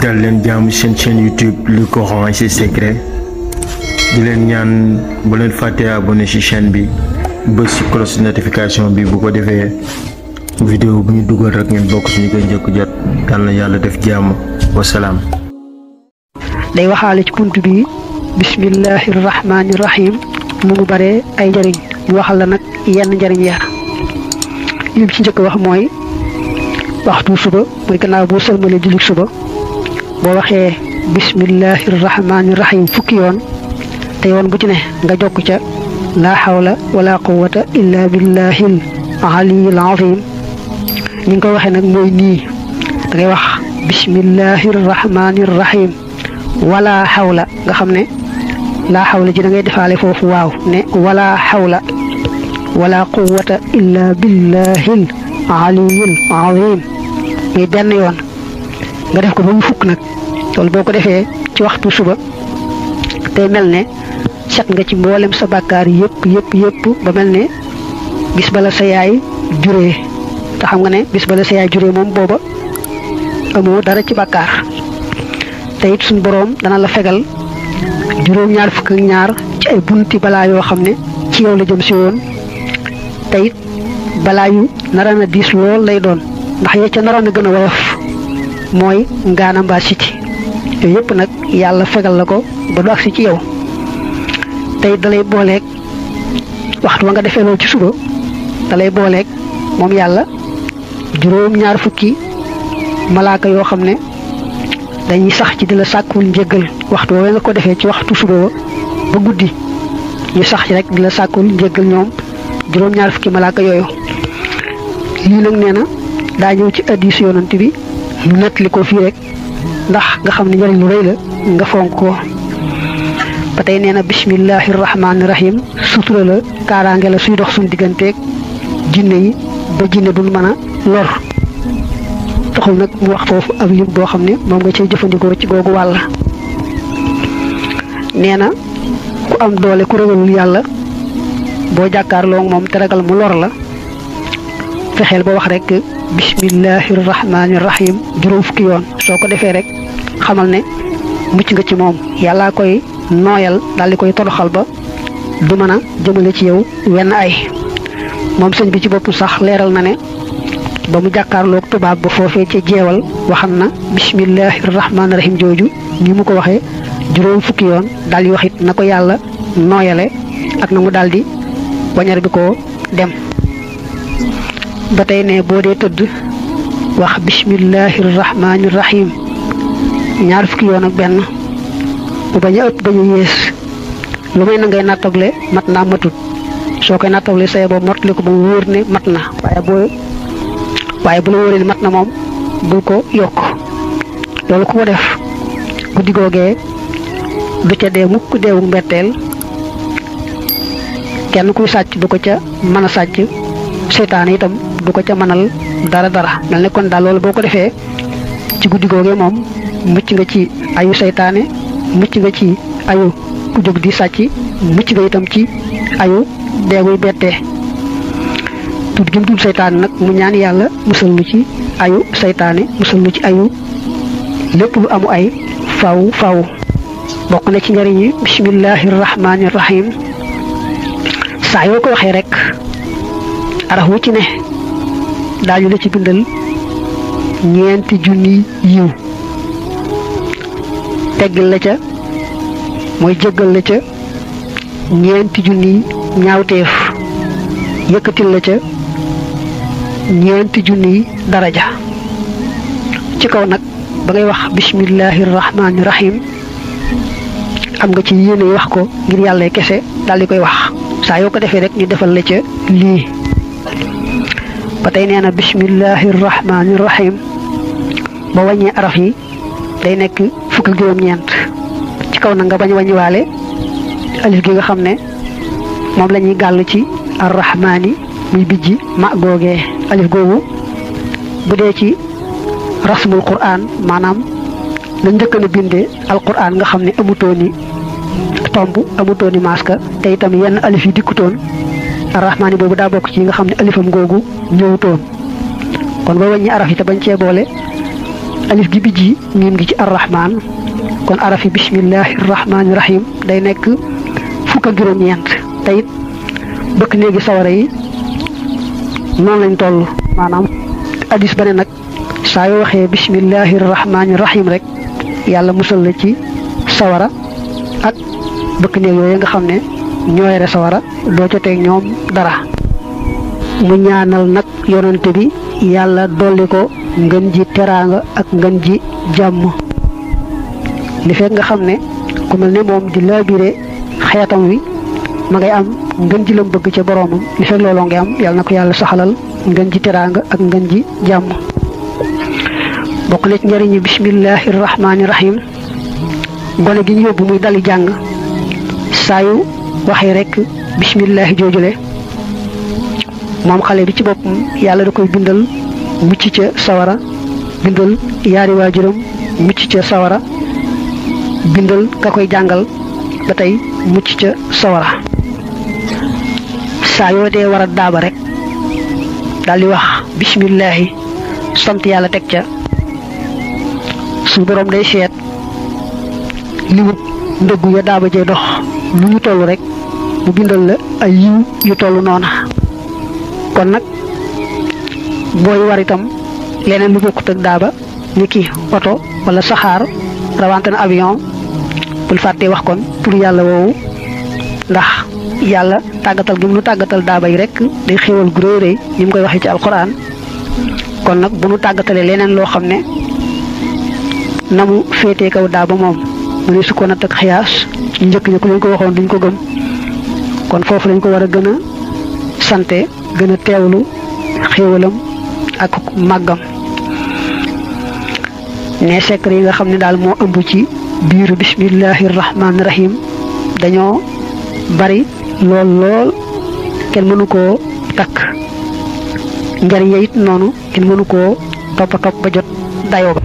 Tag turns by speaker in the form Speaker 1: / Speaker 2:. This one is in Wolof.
Speaker 1: dal leen jaamu seen chaîne YouTube Le Coran et ses secrets di leen ñaan bu leen fàtte abonné ci chaîne bi bës ci cloche notification bi bu ko defee vidéo bu ñu dugal rek ngeen bokk suñu koy njëkk jot yal na yàlla def jàmm wasalaam.
Speaker 2: day waxaale ci bunt bi bismillahir rahmanir rahim mu ngi bare ay njëriñ ñu waxal la nag yenn njëriñ ya lim ci njëkk wax mooy waxtu suba muy gannaaw boo sëlmale julli suba boo waxee bismillahir rahmanir rahim fukki yoon te yoon bu ci ne nga jokk ca la hawla wala quwwata illa billahil aliyil azim ni nga ko waxee nag mooy nii da ngay wax bismillahir rahmanir rahim wala hawla nga xam ne la hawla ji da ngay defaale foofu waaw ne wala hawla wala quwwata illa billahil aliyil azim muy benn yoon nga def ko ba mu fukk nag loolu boo ko defee ci waxtu suba tey mel ne set nga ci mboolem sa bàkkaar yëpp ba mel ne bis bala sa yaay juree te xam nga ne bis bala sa yaay juree moom booba amoo dara ci bàkkaar te it suñ boroom dana la fegal juróom-ñaar fukk ak ñaar ci ay bunti balaa yoo xam ne ci yow la jëm si woon te it balaa yu naroon a diis lool lay doon ndax yee ca naroon a gën a woyof mooy ngaana mbaa siti yooyu yëpp nag yàlla fegal la ko ba du agsi ci yow te it dalay booleeg waxtu wa nga defee loolu ci suba dalay booleeg moom yàlla juróom-ñaar fukki malaaka yoo xam ne dañuy sax ci di la sàkkul njëggal waxtu woowee nga ko defee ci waxtu suba ba guddi ñu sax ci rek di la sàkkul njëggal ñoom juróom-ñaar fukki malaaka yooyu lii nag nee na daa ñëw ci hadiis yonent bi ñu nettali ko fii rek ndax nga xam ne njëriñ lu rëy la nga fonk ko ba tey nee na bismillahir rahmanir rahim sutura la kaaraange la suy dox suñu digganteeg jinne yi ba jinne duñ mën a lor taxul nag mu wax foofu ab lim boo xam ne moom nga cay jëfandikoo ci googu wàll nee na ku am doole ku ragalul yàlla boo jàkkaarloo moom te ragal mu lor la fexeel ba wax rek bismillahir rahmanir rahim juróom fukki yoon soo ko defee rek xamal ne mucc nga ci moom yàllaa koy nooyal daal di koy toroxal ba du mën a jëmale ci yow wenn ay moom sëñ bi ci bopp sax leeral na ne ba mu jàkkaarloog tubaab ba foofee ca jeewal waxan na bismillahir rahmanir rahim jooju ni mu ko waxee juróom fukki yoon daal di wax it na ko yàlla nooyale ak na mu daal di wañar bi ko dem ba tey ne boo dee tëdd wax bismillahir rahmanir rahim ñaar fukki yoon ak benn bu bañ a ëpp bañ a yées lu may na ngay nattable mat naa matut soo koy nattable say boobu mottali ko ba mu wóor ne mat na waaye bu la wóoree ne mat na moom bul ko yokk loolu ku ko def guddi googee du ca dee mukk deewu mbetteel kenn kuy sàcc du ko ca mën a sàcc seytaane itam du ko ca mënal dara mel ne kon daal loolu boo ko defee ci guddi googee moom mucc nga ci ayu seytaane mucc nga ci ayu ku jóg di sàcc mucc nga itam ci ayu deeguy bettee tudd gi mu tudd seytaane nag mu ñaan yàlla musal nu ci ayu seytaane musal nu ci ayu lépp lu amu ay faw bokk na ci njëriñ yi bismillahir rahmanir rahim saa yoo ko waxee rek araf wu ci ne daañu la ci bindal ñeenti junni yiw teggal la ca mooy jéggal la ca ñeenti junni ñaawteef yëkkatil la ca ñeenti junni daraja ci kaw nag ba ngay wax bismillahir rahmanir rahim am nga ci yéene wax ko ngir yàlla kese daal di koy wax saa yoo ko defee rek ñu defal la ca lii ba tey nee na bismillahir rahmanir rahim ba wàññee araf yi day nekk fukk ak juróom-ñeent ci kaw nag nga bañ wàññiwaale alif gi nga xam ne moom la ñuy gàll ci arrahmaani muy bijji ma googee alif googu bu dee ci rasmul quraan maanaam la njëkk a bindee alquraan nga xam ne amutooni tomb amutooni maska te itam yenn alif yi dikkutoon arrahmaani boobu daa bokk ci nga xam ne alifam googu ñëwutoon kon ba wàññi araf yi te bañ cee boole alif gi bi ji miim gi ci arrahman kon arafi bismillahir rahmanir rahim day nekk fukk ak juróom-ñeent te it bëkk néegi sawara yi noonu lañ toll maanaam hadis ba ne nag saa yoo waxee bismillahir rahmanir rahim rek yàlla musal la ci sawara ak bëkk néeg yooyu nga xam ne ñoo yore sawara doo jotee ñoom dara mu ñaanal nag yonante bi yàlla dolli ko ngën ji teraanga ak ngën ji jàmm li fekk nga xam ne ku mel ne moom di laabire xeetam wi ma ngay am ngën ji lam bëgg ca boroomam li fekk looloo ngi am yàlla na ko yàlla saxalal ngën ji teraanga ak ngën ji jàmm bokk na ci njëriñu bismillahir rahmanir rahim gone gi ñu yóbbu muy dali jàng saa yu waxee rek bismillahi joojule moom xale bi ci boppam yàlla da koy bindal mucc ca sawara bindal yaari waajuram mucc ca sawara bindal ka koy jàngal ba tey mucc ca sawara saa yoo dee war a daaba rek daal di wax bismillahi sant yàlla teg ca suñu borom day seet li wut ndëggu ya daaba jee dox lu ñu toll rek mu bindal la ay yiw yu toll noona kon nag booy war itam leneen lu bokkut ak daaba ni ki oto wala saxaar rawante na avion bul fàttee wax kon pour yàlla woowu ndax yàlla tàggatal gi mu nu tàggatal daaba yi rek day xéewal gu réy réy ni mu koy waxee ci alquran kon nag bu nu tàggatalee leneen loo xam ne na mu féetee kaw daaba moom mu ne su ko natt ak xiyaas ñu njëkk ña ku leen ko waxoon duñ ko gëm kon foofu lañ ko war a gën a sante gën a teewlu xéewalam ak màggam ne secret yi nga xam ne daal moo ëmb ci biiru bismillahir rahmanir rahim dañoo bari lool lool kenn mënu koo takk njariñ ya it noonu kenn mënu koo topp ba jot dayoo ba